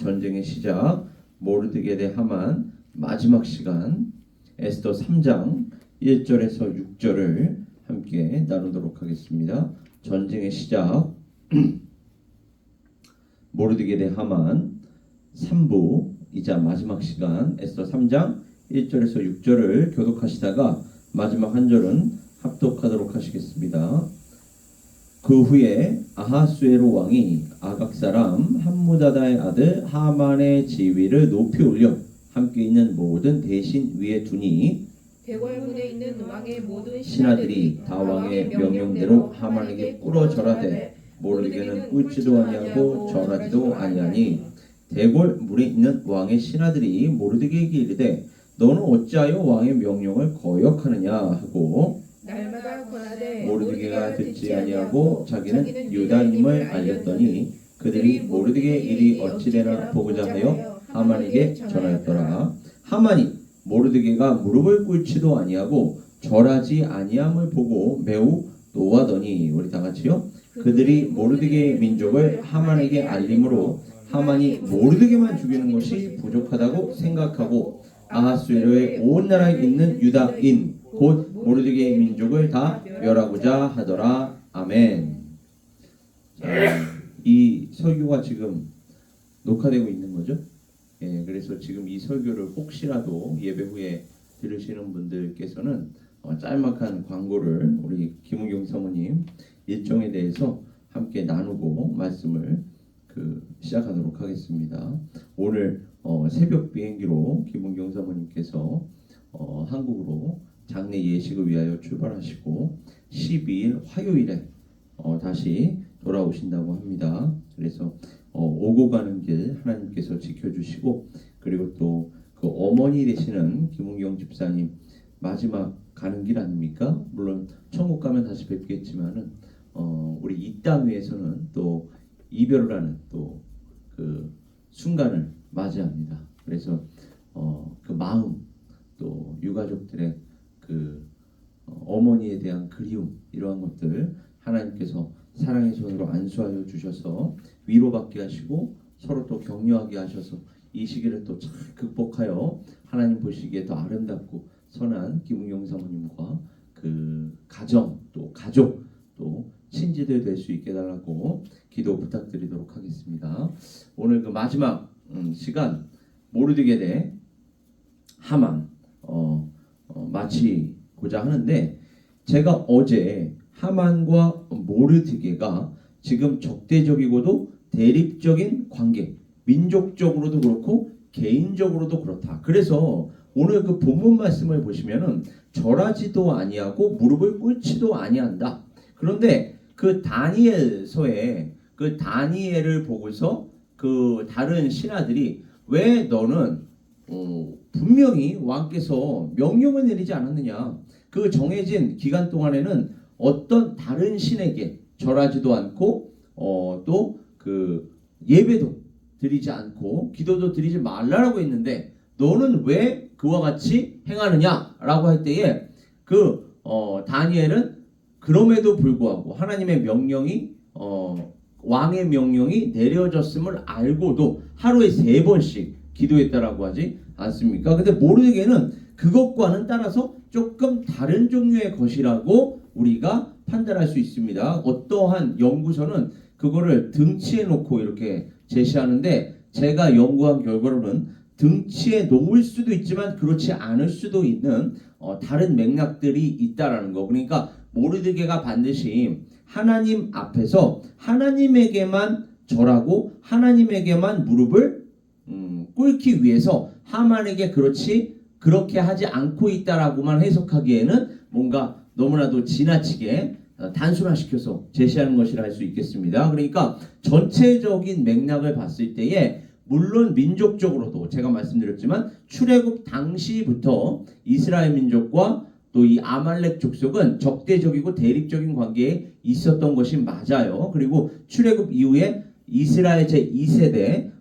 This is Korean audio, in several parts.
전쟁의 시작, 모르드게 대 하만 마지막 시간, 에스더 3장 1절에서 6절을 함께 나누도록 하겠습니다. 전쟁의 시작, 모르드게 대 하만 3부이자 마지막 시간, 에스더 3장 1절에서 6절을 교독하시다가 마지막 한 절은 합독하도록 하시겠습니다. 그 후에 아하수에로 왕이 아각 사람 함무다다의 아들 하만의 지위를 높이 올려 함께 있는 모든 대신 위에 두니 대궐문에 있는 왕의 모든 신하들이 다 왕의 명령대로 하만에게 꿇어 절하되 모르드게는 꿇지도 아니하고 절하지도 아니하니 대궐문에 있는 왕의 신하들이 모르드게에게 이르되 너는 어찌하여 왕의 명령을 거역하느냐 하고 날마다 권하되 모르드게가 듣지 아니하고 자기는 유다임을 알렸더니 그들이 모르드게의 일이 어찌되나 보고자 하여 하만에게 전하였더라. 하만이 모르드게가 무릎을 꿇지도 아니하고 절하지 아니함을 보고 매우 노하더니, 우리 다 같이요. 그들이 모르드게의 민족을 하만에게 알림으로 하만이 모르드게만 죽이는 것이 부족하다고 생각하고 아하수에로의 온 나라에 있는 유다인 곧 모르드게의 민족을 다 멸하고자 하더라. 아멘. 자, 이 설교가 지금 녹화되고 있는 거죠. 예, 그래서 지금 이 설교를 혹시라도 예배 후에 들으시는 분들께서는 짤막한 광고를 우리 김우경 사모님 일정에 대해서 함께 나누고 말씀을 시작하도록 하겠습니다. 오늘 새벽 비행기로 김은경 사모님께서 한국으로 장례 예식을 위하여 출발하시고 12일 화요일에 다시 돌아오신다고 합니다. 그래서 오고 가는 길 하나님께서 지켜주시고, 그리고 또 그 어머니 되시는 김은경 집사님 마지막 가는 길 아닙니까? 물론 천국 가면 다시 뵙겠지만은 우리 이 땅 위에서는 또 이별을 하는 또 그 순간을 맞이합니다. 그래서 그 마음, 또 유가족들의 그 어머니에 대한 그리움, 이러한 것들 하나님께서 사랑의 손으로 안수하여 주셔서 위로받게 하시고 서로 또 격려하게 하셔서 이 시기를 또 잘 극복하여 하나님 보시기에 더 아름답고 선한 김은경 사모님과 그 가정, 또 가족, 또 친지들 될 수 있게 해달라고 기도 부탁드리도록 하겠습니다. 오늘 그 마지막 시간, 모르드게 대 하만 마치고자 하는데, 제가 어제 하만과 모르드게가 지금 적대적이고도 대립적인 관계, 민족적으로도 그렇고 개인적으로도 그렇다. 그래서 오늘 그 본문 말씀을 보시면은 절하지도 아니하고 무릎을 꿇지도 아니한다. 그런데 그 다니엘서에 그 다니엘을 보고서 그 다른 신하들이 왜 너는 분명히 왕께서 명령을 내리지 않았느냐, 그 정해진 기간 동안에는 어떤 다른 신에게 절하지도 않고 또 그 예배도 드리지 않고 기도도 드리지 말라라고 했는데 너는 왜 그와 같이 행하느냐라고 할 때에 다니엘은 그럼에도 불구하고 하나님의 명령이 왕의 명령이 내려졌음을 알고도 하루에 3번씩 기도했다라고 하지 않습니까? 근데 모르드게는 그것과는 따라서 조금 다른 종류의 것이라고 우리가 판단할 수 있습니다. 어떠한 연구서는 그거를 등치에 놓고 이렇게 제시하는데, 제가 연구한 결과로는 등치에 놓을 수도 있지만 그렇지 않을 수도 있는 다른 맥락들이 있다라는 거. 그러니까 모르드게가 반드시 하나님 앞에서 하나님에게만 절하고 하나님에게만 무릎을 꿇기 위해서 하만에게 그렇게 하지 않고 있다라고만 해석하기에는 뭔가 너무나도 지나치게 단순화시켜서 제시하는 것이라 할 수 있겠습니다. 그러니까 전체적인 맥락을 봤을 때에 물론 민족적으로도 제가 말씀드렸지만 출애굽 당시부터 이스라엘 민족과 또 이 아말렉 족속은 적대적이고 대립적인 관계에 있었던 것이 맞아요. 그리고 출애굽 이후에 이스라엘 제2세대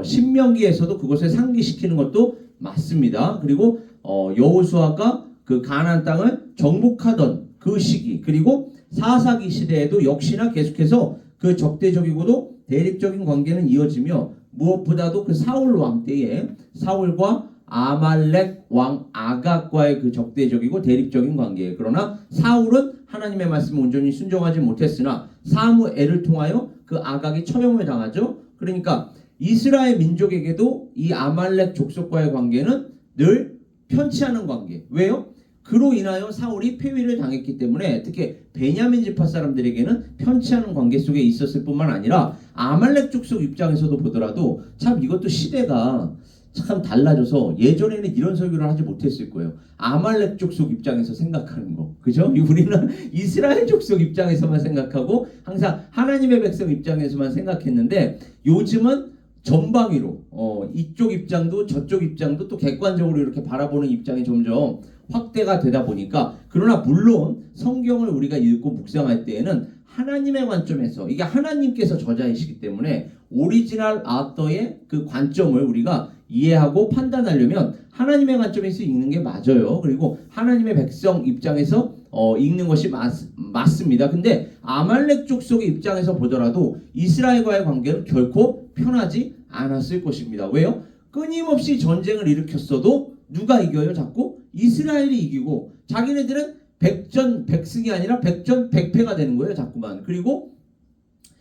신명기에서도 그것을 상기시키는 것도 맞습니다. 그리고 여호수아가 그 가나안 땅을 정복하던 그 시기, 그리고 사사기 시대에도 역시나 계속해서 그 적대적이고도 대립적인 관계는 이어지며 무엇보다도 그 사울 왕 때에 사울과 아말렉 왕 아각과의 그 적대적이고 대립적인 관계예요. 그러나 사울은 하나님의 말씀에 온전히 순종하지 못했으나 사무엘을 통하여 그 아각이 처형을 당하죠. 그러니까 이스라엘 민족에게도 이 아말렉 족속과의 관계는 늘 편치 않은 관계. 왜요? 그로 인하여 사울이 폐위를 당했기 때문에 특히 베냐민 지파 사람들에게는 편치 않은 관계 속에 있었을 뿐만 아니라 아말렉 족속 입장에서도 보더라도 참 이것도 시대가 참 달라져서 예전에는 이런 설교를 하지 못했을 거예요. 아말렉 족속 입장에서 생각하는 거. 그죠? 우리는 이스라엘 족속 입장에서만 생각하고 항상 하나님의 백성 입장에서만 생각했는데 요즘은 전방위로 이쪽 입장도 저쪽 입장도 또 객관적으로 이렇게 바라보는 입장이 점점 확대가 되다 보니까 그러나 물론 성경을 우리가 읽고 묵상할 때에는 하나님의 관점에서 이게 하나님께서 저자이시기 때문에 오리지널 아더의 그 관점을 우리가 이해하고 판단하려면 하나님의 관점에서 읽는 게 맞아요. 그리고 하나님의 백성 입장에서 읽는 것이 맞습니다. 근데 아말렉 족속의 입장에서 보더라도 이스라엘과의 관계는 결코 편하지 않았을 것입니다. 왜요? 끊임없이 전쟁을 일으켰어도 누가 이겨요? 자꾸 이스라엘이 이기고 자기네들은 백전백승이 아니라 백전백패가 되는 거예요. 자꾸만. 그리고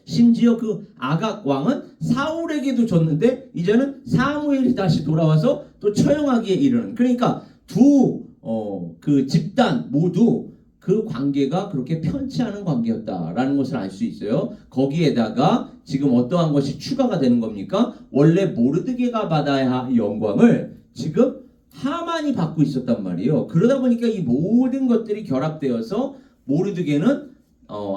심지어 그 아각 왕은 사울에게도 졌는데 이제는 사무엘이 다시 돌아와서 또 처형하기에 이르는. 그러니까 두 그 집단 모두 그 관계가 그렇게 편치 않은 관계였다라는 것을 알 수 있어요. 거기에다가 지금 어떠한 것이 추가가 되는 겁니까? 원래 모르드게가 받아야 할 영광을 지금 하만이 받고 있었단 말이에요. 그러다 보니까 이 모든 것들이 결합되어서 모르드게는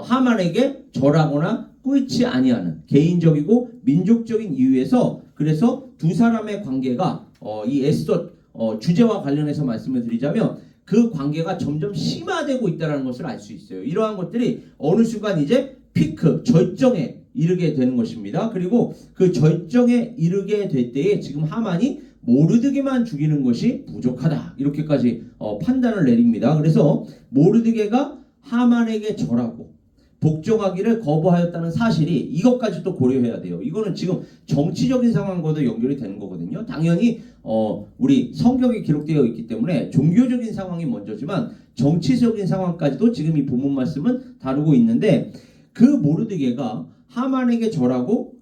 하만에게 절하거나 꿀치 아니하는 개인적이고 민족적인 이유에서 그래서 두 사람의 관계가 이 에스더 주제와 관련해서 말씀을 드리자면 그 관계가 점점 심화되고 있다는 것을 알 수 있어요. 이러한 것들이 어느 순간 이제 피크, 절정에 이르게 되는 것입니다. 그리고 그 절정에 이르게 될 때에 지금 하만이 모르드게만 죽이는 것이 부족하다. 이렇게까지 판단을 내립니다. 그래서 모르드게가 하만에게 절하고 복종하기를 거부하였다는 사실이 이것까지도 고려해야 돼요. 이거는 지금 정치적인 상황과도 연결이 되는 거거든요. 당연히 우리 성경에 기록되어 있기 때문에 종교적인 상황이 먼저지만 정치적인 상황까지도 지금 이 본문 말씀은 다루고 있는데 그 모르드게가 하만에게 절하고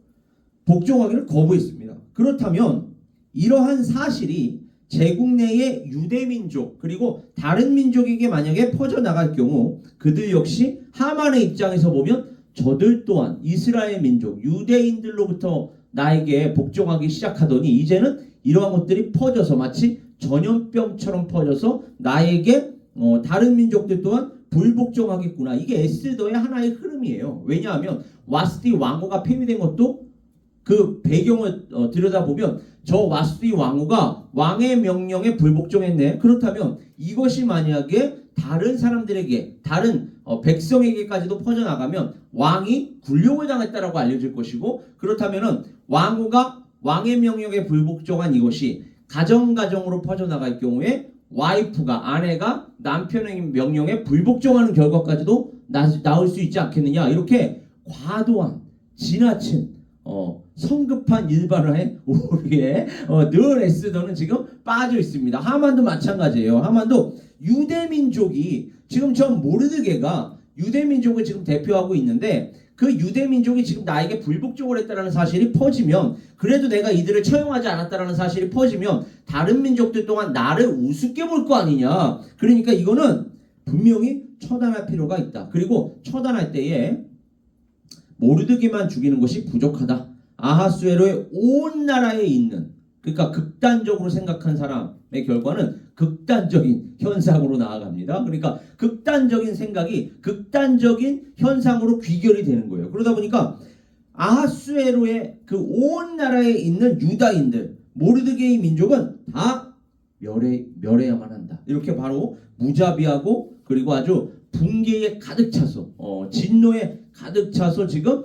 복종하기를 거부했습니다. 그렇다면 이러한 사실이 제국 내의 유대민족 그리고 다른 민족에게 만약에 퍼져나갈 경우 그들 역시 하만의 입장에서 보면 저들 또한 이스라엘 민족 유대인들로부터 나에게 복종하기 시작하더니 이제는 이러한 것들이 퍼져서 마치 전염병처럼 퍼져서 나에게 다른 민족들 또한 불복종하겠구나. 이게 에스더의 하나의 흐름이에요. 왜냐하면 와스디 왕후가 폐위된 것도 그 배경을 들여다보면 저 와스디 왕후가 왕의 명령에 불복종했네. 그렇다면 이것이 만약에 다른 사람들에게 다른 백성에게까지도 퍼져나가면 왕이 굴욕을 당했다라고 알려질 것이고 그렇다면은 왕후가 왕의 명령에 불복종한 이것이 가정으로 퍼져나갈 경우에 와이프가 아내가 남편의 명령에 불복종하는 결과까지도 나올 수 있지 않겠느냐. 이렇게 과도한 지나친 성급한 일반화에 우리의 늘 에스더는 지금 빠져 있습니다. 하만도 마찬가지예요. 하만도 유대민족이 지금 전 모르드게가 유대민족을 지금 대표하고 있는데 그 유대민족이 지금 나에게 불복종을 했다는 사실이 퍼지면 그래도 내가 이들을 처형하지 않았다는 사실이 퍼지면 다른 민족들 동안 나를 우습게 볼 거 아니냐. 그러니까 이거는 분명히 처단할 필요가 있다. 그리고 처단할 때에 모르드게만 죽이는 것이 부족하다. 아하수에로의 온 나라에 있는 그러니까 극단적으로 생각한 사람의 결과는 극단적인 현상으로 나아갑니다. 그러니까 극단적인 생각이 극단적인 현상으로 귀결이 되는 거예요. 그러다 보니까 아하수에로의 그 온 나라에 있는 유다인들 모르드게의 민족은 다 멸해야만 한다. 이렇게 바로 무자비하고 그리고 아주 분개에 가득 차서 진노에 가득 차서 지금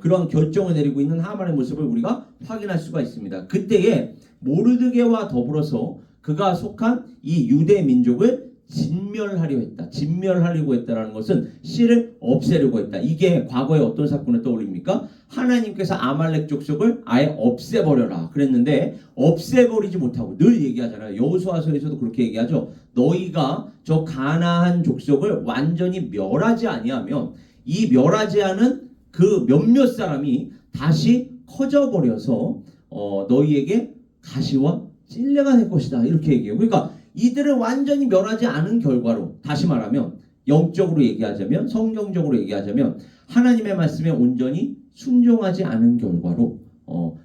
그런 결정을 내리고 있는 하만의 모습을 우리가 확인할 수가 있습니다. 그때에 모르드게와 더불어서 그가 속한 이 유대 민족을 진멸하려 했다. 진멸하려고 했다라는 것은 씨를 없애려고 했다. 이게 과거에 어떤 사건을 떠올립니까? 하나님께서 아말렉 족속을 아예 없애버려라 그랬는데 없애버리지 못하고 늘 얘기하잖아요. 여호수아서에서도 그렇게 얘기하죠. 너희가 저 가나안 족속을 완전히 멸하지 아니하면 이 멸하지 않은 그 몇몇 사람이 다시 커져버려서 너희에게 가시와 찔레가 될 것이다. 이렇게 얘기해요. 그러니까 이들을 완전히 멸하지 않은 결과로 다시 말하면 영적으로 얘기하자면 성경적으로 얘기하자면 하나님의 말씀에 온전히 순종하지 않은 결과로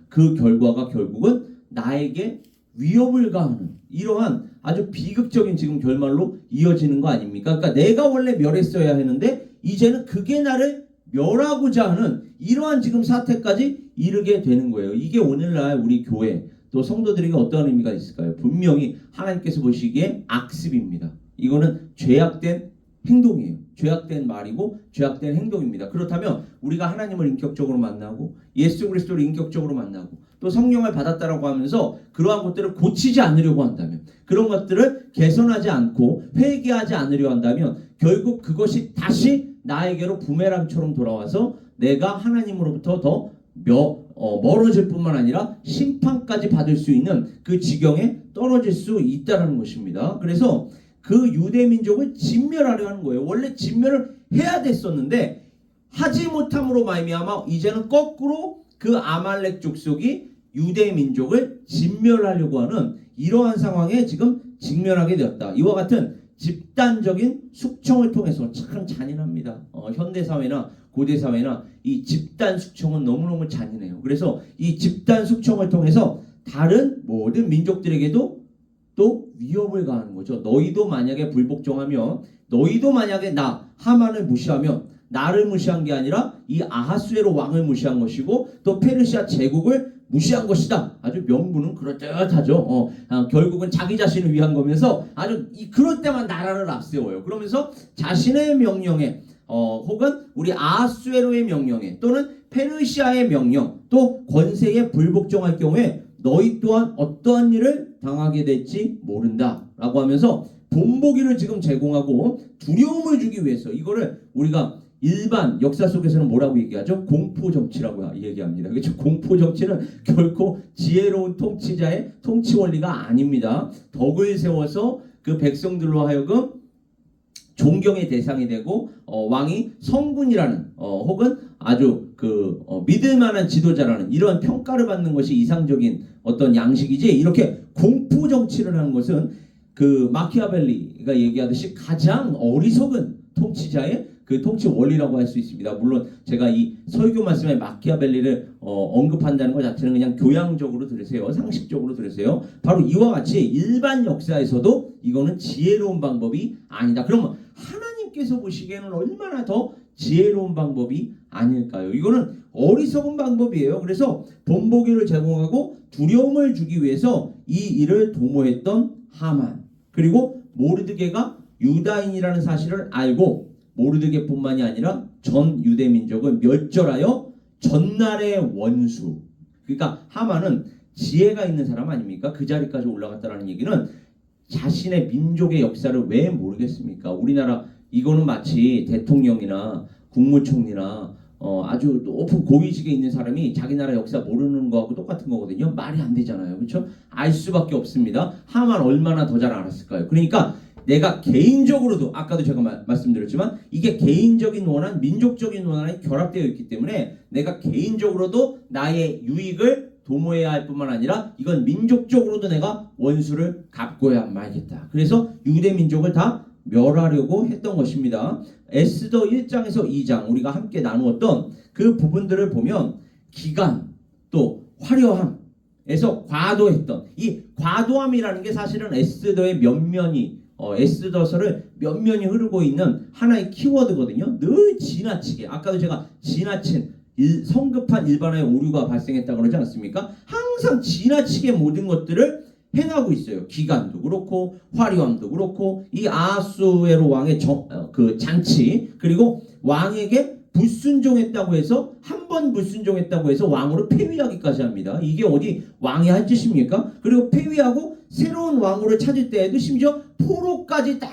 그 결과가 결국은 나에게 위협을 가하는 이러한 아주 비극적인 지금 결말로 이어지는 거 아닙니까? 그러니까 내가 원래 멸했어야 했는데 이제는 그게 나를 멸하고자 하는 이러한 지금 사태까지 이르게 되는 거예요. 이게 오늘날 우리 교회 또 성도들에게 어떠한 의미가 있을까요? 분명히 하나님께서 보시기에 악습입니다. 이거는 죄악된 행동이에요. 죄악된 말이고 죄악된 행동입니다. 그렇다면 우리가 하나님을 인격적으로 만나고 예수 그리스도를 인격적으로 만나고 또 성령을 받았다라고 하면서 그러한 것들을 고치지 않으려고 한다면 그런 것들을 개선하지 않고 회개하지 않으려 한다면 결국 그것이 다시 나에게로 부메랑처럼 돌아와서 내가 하나님으로부터 더 멀어질 뿐만 아니라 심판까지 받을 수 있는 그 지경에 떨어질 수 있다는 것입니다. 그래서 그 유대 민족을 진멸하려 하는 거예요. 원래 진멸을 해야 됐었는데 하지 못함으로 말미암아 이제는 거꾸로 그 아말렉 족속이 유대 민족을 진멸하려고 하는 이러한 상황에 지금 직면하게 되었다. 이와 같은 집단적인 숙청을 통해서 참 잔인합니다. 현대사회나 고대사회나 이 집단 숙청은 너무너무 잔인해요. 그래서 이 집단 숙청을 통해서 다른 모든 민족들에게도 또 위협을 가하는 거죠. 너희도 만약에 불복종하면 너희도 만약에 나 하만을 무시하면 나를 무시한 게 아니라 이 아하수에로 왕을 무시한 것이고 또 페르시아 제국을 무시한 것이다. 아주 명분은 그럴듯하죠. 결국은 자기 자신을 위한 거면서 아주 그럴 때만 나라를 앞세워요. 그러면서 자신의 명령에 혹은 우리 아하수에로의 명령에 또는 페르시아의 명령 또 권세에 불복종할 경우에 너희 또한 어떠한 일을 당하게 될지 모른다 라고 하면서 본보기를 지금 제공하고 두려움을 주기 위해서 이거를 우리가 일반 역사 속에서는 뭐라고 얘기하죠? 공포정치라고 얘기합니다. 그렇죠? 공포정치는 결코 지혜로운 통치자의 통치 원리가 아닙니다. 덕을 세워서 그 백성들로 하여금 존경의 대상이 되고 왕이 성군이라는 혹은 아주 믿을 만한 지도자라는 이런 평가를 받는 것이 이상적인 어떤 양식이지 이렇게 공포 정치를 하는 것은 그 마키아벨리가 얘기하듯이 가장 어리석은 통치자의 그 통치 원리라고 할 수 있습니다. 물론 제가 이 설교 말씀에 마키아벨리를 언급한다는 것 자체는 그냥 교양적으로 들으세요. 상식적으로 들으세요. 바로 이와 같이 일반 역사에서도 이거는 지혜로운 방법이 아니다. 그러면 하나님께서 보시기에는 얼마나 더 지혜로운 방법이 아닐까요? 이거는 어리석은 방법이에요. 그래서 본보기를 제공하고 두려움을 주기 위해서 이 일을 도모했던 하만 그리고 모르드게가 유다인이라는 사실을 알고 모르드게뿐만이 아니라 전 유대 민족을 멸절하여 전날의 원수 그러니까 하만은 지혜가 있는 사람 아닙니까? 그 자리까지 올라갔다라는 얘기는 자신의 민족의 역사를 왜 모르겠습니까? 우리나라 이거는 마치 대통령이나 국무총리나 아주 높은 고위직에 있는 사람이 자기 나라 역사 모르는 거하고 똑같은 거거든요. 말이 안 되잖아요. 그렇죠? 알 수밖에 없습니다. 하만 얼마나 더 잘 알았을까요? 그러니까 내가 개인적으로도 아까도 제가 말씀드렸지만 이게 개인적인 원한, 민족적인 원한이 결합되어 있기 때문에 내가 개인적으로도 나의 유익을 도모해야 할 뿐만 아니라 이건 민족적으로도 내가 원수를 갚고야 말겠다. 그래서 유대 민족을 다 멸하려고 했던 것입니다. 에스더 1장에서 2장 우리가 함께 나누었던 그 부분들을 보면 기간 또 화려함에서 과도했던 이 과도함이라는 게 사실은 에스더의 면면이 에스더서를 면면이 흐르고 있는 하나의 키워드거든요. 늘 지나치게 아까도 제가 지나친 성급한 일반화의 오류가 발생했다고 그러지 않습니까? 항상 지나치게 모든 것들을 행하고 있어요. 기간도 그렇고 화려함도 그렇고 이 아하수에로 왕의 그 장치 그리고 왕에게 불순종했다고 해서 한 번 불순종했다고 해서 왕으로 폐위하기까지 합니다. 이게 어디 왕이 할 짓입니까? 그리고 폐위하고 새로운 왕으로 찾을 때에도 심지어 포로까지 다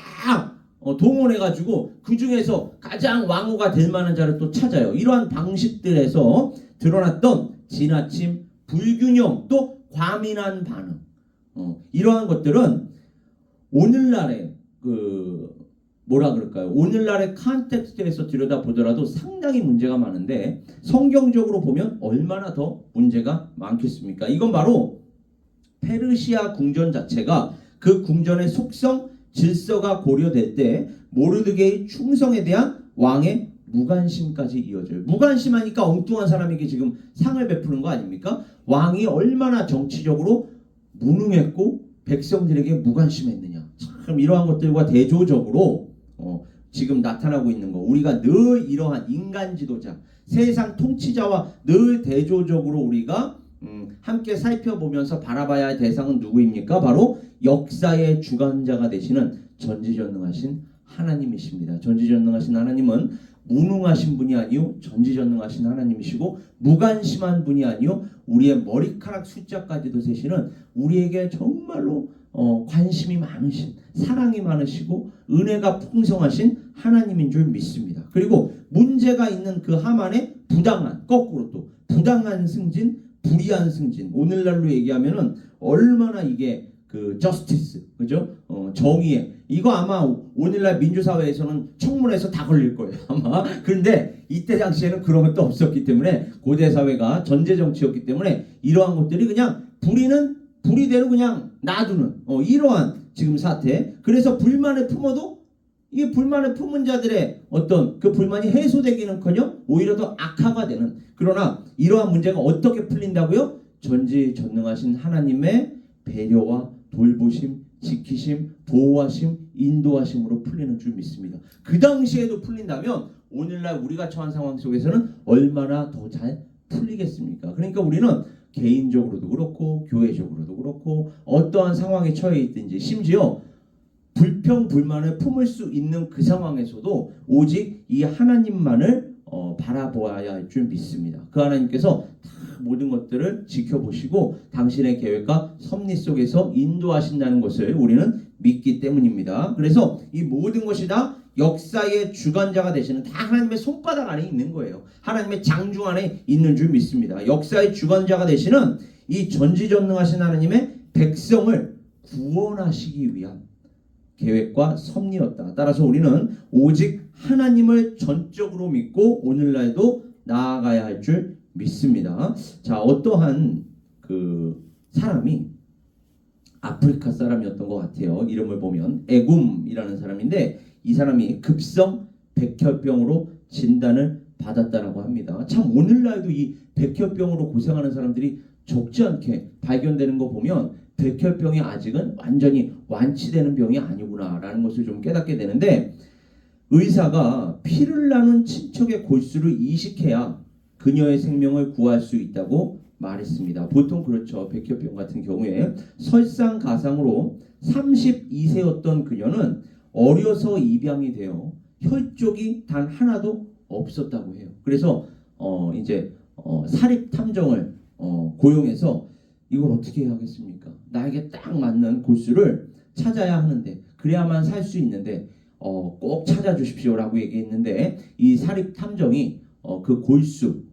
동원해가지고 그 중에서 가장 왕후가 될 만한 자를 또 찾아요. 이러한 방식들에서 드러났던 지나침, 불균형, 또 과민한 반응, 이러한 것들은 오늘날의 뭐라 그럴까요? 오늘날의 컨텍스트에서 들여다보더라도 상당히 문제가 많은데 성경적으로 보면 얼마나 더 문제가 많겠습니까? 이건 바로 페르시아 궁전 자체가 그 궁전의 속성, 질서가 고려될 때 모르드게의 충성에 대한 왕의 무관심까지 이어져요. 무관심하니까 엉뚱한 사람에게 지금 상을 베푸는 거 아닙니까? 왕이 얼마나 정치적으로 무능했고 백성들에게 무관심했느냐. 참 이러한 것들과 대조적으로 지금 나타나고 있는 거, 우리가 늘 이러한 인간 지도자, 세상 통치자와 늘 대조적으로 우리가 함께 살펴보면서 바라봐야 할 대상은 누구입니까? 바로 역사의 주관자가 되시는 전지전능하신 하나님이십니다. 전지전능하신 하나님은 무능하신 분이 아니요 전지전능하신 하나님이시고 무관심한 분이 아니요 우리의 머리카락 숫자까지도 세시는 우리에게 정말로 관심이 많으신, 사랑이 많으시고 은혜가 풍성하신 하나님인 줄 믿습니다. 그리고 문제가 있는 그 하만의 부당한, 거꾸로 또 부당한 승진, 불의한 승진, 오늘날로 얘기하면은 얼마나 이게 그 저스티스, 그죠? 정의에, 이거 아마 오늘날 민주사회에서는 청문회에서 다 걸릴 거예요 아마. 그런데 이때 당시에는 그런 것도 없었기 때문에, 고대 사회가 전제 정치였기 때문에 이러한 것들이 그냥 불의는 불의대로 그냥 놔두는 이러한 지금 사태. 그래서 불만을 품어도 이 불만을 품은 자들의 어떤 그 불만이 해소되기는커녕 오히려 더 악화가 되는, 그러나 이러한 문제가 어떻게 풀린다고요? 전지전능하신 하나님의 배려와 돌보심, 지키심, 보호하심, 인도하심으로 풀리는 줄 믿습니다. 그 당시에도 풀린다면 오늘날 우리가 처한 상황 속에서는 얼마나 더 잘 풀리겠습니까? 그러니까 우리는 개인적으로도 그렇고 교회적으로도 그렇고 어떠한 상황에 처해 있든지, 심지어 불평 불만을 품을 수 있는 그 상황에서도 오직 이 하나님만을 바라보아야 할 줄 믿습니다. 그 하나님께서 다 모든 것들을 지켜보시고 당신의 계획과 섭리 속에서 인도하신다는 것을 우리는 믿기 때문입니다. 그래서 이 모든 것이 다 역사의 주관자가 되시는, 다 하나님의 손바닥 안에 있는 거예요. 하나님의 장중 안에 있는 줄 믿습니다. 역사의 주관자가 되시는 이 전지전능하신 하나님의 백성을 구원하시기 위한 계획과 섭리였다. 따라서 우리는 오직 하나님을 전적으로 믿고 오늘날도 나아가야 할 줄 믿습니다. 자, 어떠한 그 사람이 아프리카 사람이었던 것 같아요. 이름을 보면 에굼이라는 사람인데, 이 사람이 급성 백혈병으로 진단을 받았다라고 합니다. 참 오늘날도 이 백혈병으로 고생하는 사람들이 적지 않게 발견되는 거 보면 백혈병이 아직은 완전히 완치되는 병이 아니구나라는 것을 좀 깨닫게 되는데, 의사가 피를 나눈 친척의 골수를 이식해야 그녀의 생명을 구할 수 있다고 말했습니다. 보통 그렇죠. 백혈병 같은 경우에 설상가상으로 32세였던 그녀는 어려서 입양이 되어 혈족이 단 하나도 없었다고 해요. 그래서 이제 사립 탐정을 고용해서 이걸 어떻게 해야겠습니까? 나에게 딱 맞는 골수를 찾아야 하는데, 그래야만 살 수 있는데 꼭 찾아주십시오라고 얘기했는데, 이 사립 탐정이 그 골수,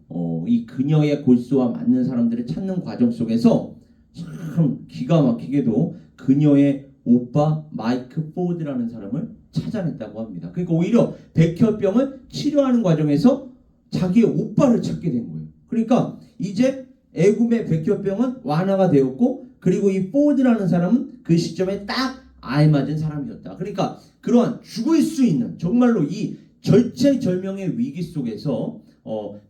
이 그녀의 골수와 맞는 사람들을 찾는 과정 속에서 참 기가 막히게도 그녀의 오빠 마이크 포드라는 사람을 찾아냈다고 합니다. 그러니까 오히려 백혈병을 치료하는 과정에서 자기의 오빠를 찾게 된 거예요. 그러니까 이제 에굼의 백혈병은 완화가 되었고, 그리고 이 포드라는 사람은 그 시점에 딱 알맞은 사람이었다. 그러니까 그러한 죽을 수 있는, 정말로 이 절체절명의 위기 속에서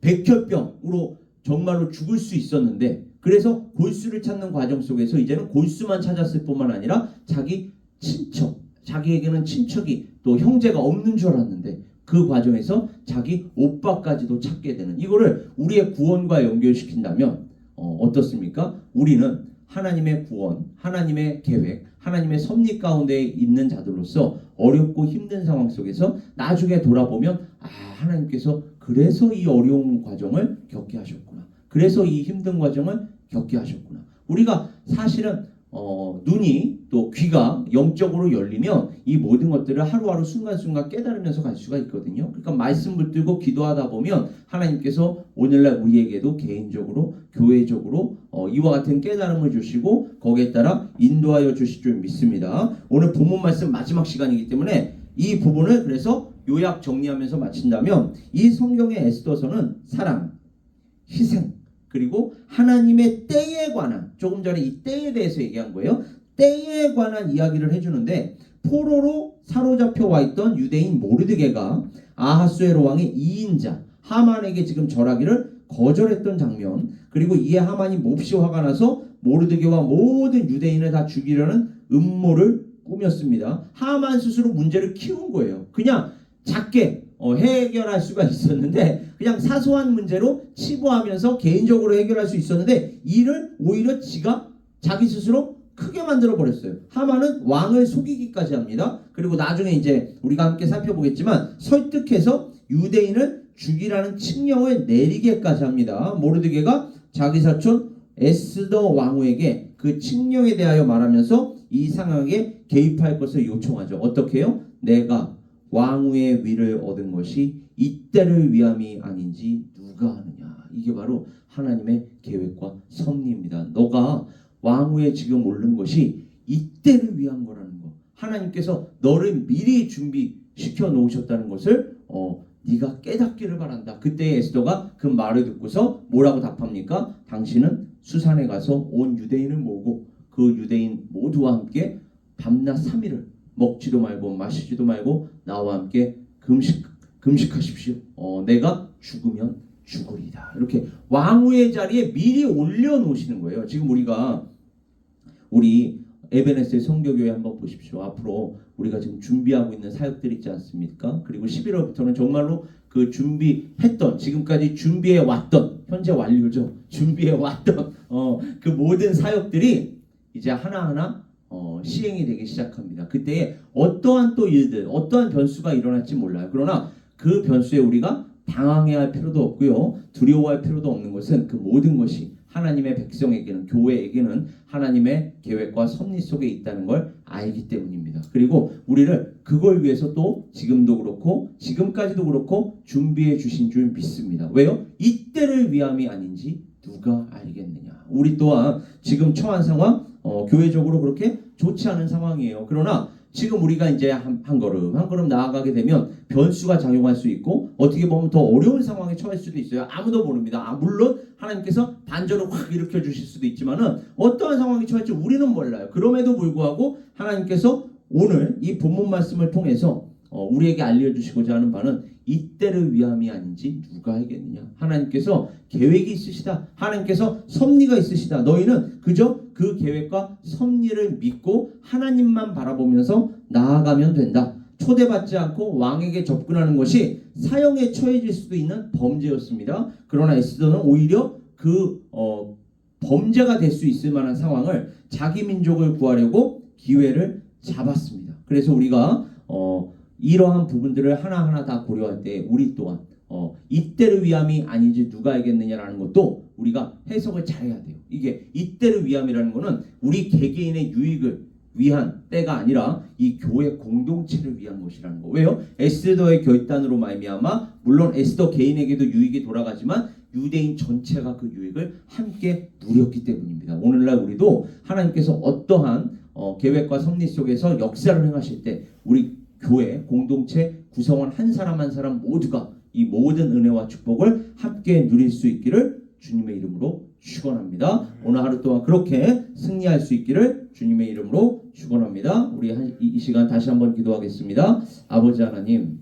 백혈병으로 정말로 죽을 수 있었는데, 그래서 골수를 찾는 과정 속에서 이제는 골수만 찾았을 뿐만 아니라 자기 친척, 자기에게는 친척이 또 형제가 없는 줄 알았는데 그 과정에서 자기 오빠까지도 찾게 되는, 이거를 우리의 구원과 연결시킨다면 어떻습니까? 우리는 하나님의 구원, 하나님의 계획, 하나님의 섭리 가운데 있는 자들로서 어렵고 힘든 상황 속에서 나중에 돌아보면 하나님께서 그래서 이 어려운 과정을 겪게 하셨구나. 그래서 이 힘든 과정을 겪게 하셨구나. 우리가 사실은 눈이 또 귀가 영적으로 열리면 이 모든 것들을 하루하루 순간순간 깨달으면서 갈 수가 있거든요. 그러니까 말씀 붙들고 기도하다 보면 하나님께서 오늘날 우리에게도 개인적으로 교회적으로 이와 같은 깨달음을 주시고 거기에 따라 인도하여 주실 줄 믿습니다. 오늘 본문 말씀 마지막 시간이기 때문에 이 부분을 그래서 요약 정리하면서 마친다면 이 성경의 에스더서는 사랑, 희생, 그리고 하나님의 때에 관한, 조금 전에 이 때에 대해서 얘기한 거예요. 때에 관한 이야기를 해주는데 포로로 사로잡혀 와 있던 유대인 모르드게가 아하수에로 왕의 2인자 하만에게 지금 절하기를 거절했던 장면, 그리고 이에 하만이 몹시 화가 나서 모르드게와 모든 유대인을 다 죽이려는 음모를 꾸몄습니다. 하만 스스로 문제를 키운 거예요. 그냥 작게 해결할 수가 있었는데 그냥 사소한 문제로 치부하면서 개인적으로 해결할 수 있었는데 이를 오히려 지가 자기 스스로 크게 만들어 버렸어요. 하만은 왕을 속이기까지 합니다. 그리고 나중에 이제 우리가 함께 살펴보겠지만 설득해서 유대인을 죽이라는 칙령을 내리게까지 합니다. 모르드게가 자기 사촌 에스더 왕후에게 그 칙령에 대하여 말하면서 이 상황에 개입할 것을 요청하죠. 어떻게 해요? 내가 왕후의 위를 얻은 것이 이때를 위함이 아닌지 누가 아느냐. 이게 바로 하나님의 계획과 섭리입니다. 너가 왕후에 지금 오른 것이 이때를 위한 거라는 거. 하나님께서 너를 미리 준비시켜 놓으셨다는 것을 네가 깨닫기를 바란다. 그때 에스더가 그 말을 듣고서 뭐라고 답합니까? 당신은 수산에 가서 온 유대인을 모으고 그 유대인 모두와 함께 밤낮 3일을 먹지도 말고 마시지도 말고 나와 함께 금식하십시오. 내가 죽으면 죽으리다. 이렇게 왕후의 자리에 미리 올려놓으시는 거예요. 지금 우리 에베네스의 성교교회 한번 보십시오. 앞으로 우리가 지금 준비하고 있는 사역들 있지 않습니까? 그리고 11월부터는 정말로 그 준비했던, 지금까지 준비해왔던, 현재 완료죠. 준비해왔던 그 모든 사역들이 이제 하나하나 시행이 되기 시작합니다. 그때에 어떠한 또 일들, 어떠한 변수가 일어날지 몰라요. 그러나 그 변수에 우리가 당황해야 할 필요도 없고요. 두려워할 필요도 없는 것은 그 모든 것이 하나님의 백성에게는, 교회에게는 하나님의 계획과 섭리 속에 있다는 걸 알기 때문입니다. 그리고 우리를 그걸 위해서 또 지금도 그렇고 지금까지도 그렇고 준비해 주신 줄 믿습니다. 왜요? 이때를 위함이 아닌지 누가 알겠느냐. 우리 또한 지금 처한 상황 교회적으로 그렇게 좋지 않은 상황이에요. 그러나 지금 우리가 이제 한 걸음 나아가게 되면 변수가 작용할 수 있고 어떻게 보면 더 어려운 상황에 처할 수도 있어요. 아무도 모릅니다. 물론 하나님께서 반전을 확 일으켜 주실 수도 있지만은 어떠한 상황에 처할지 우리는 몰라요. 그럼에도 불구하고 하나님께서 오늘 이 본문 말씀을 통해서 우리에게 알려주시고자 하는 바는 이때를 위함이 아닌지 누가 알겠느냐. 하나님께서 계획이 있으시다. 하나님께서 섭리가 있으시다. 너희는 그저 그 계획과 섭리를 믿고 하나님만 바라보면서 나아가면 된다. 초대받지 않고 왕에게 접근하는 것이 사형에 처해질 수도 있는 범죄였습니다. 그러나 에스더는 오히려 그 범죄가 될 수 있을 만한 상황을 자기 민족을 구하려고 기회를 잡았습니다. 그래서 우리가 이러한 부분들을 하나하나 다 고려할 때 우리 또한 이때를 위함이 아닌지 누가 알겠느냐라는 것도 우리가 해석을 잘해야 돼요. 이게 이때를 위함이라는 것은 우리 개개인의 유익을 위한 때가 아니라 이 교회 공동체를 위한 것이라는 거. 왜요? 에스더의 결단으로 말미암아 물론 에스더 개인에게도 유익이 돌아가지만 유대인 전체가 그 유익을 함께 누렸기 때문입니다. 오늘날 우리도 하나님께서 어떠한 계획과 섭리 속에서 역사를 행하실 때 우리 교회 공동체 구성원 한 사람 한 사람 모두가 이 모든 은혜와 축복을 함께 누릴 수 있기를 주님의 이름으로 축원합니다. 오늘 하루 동안 그렇게 승리할 수 있기를 주님의 이름으로 축원합니다. 우리 이 시간 다시 한번 기도하겠습니다. 아버지 하나님,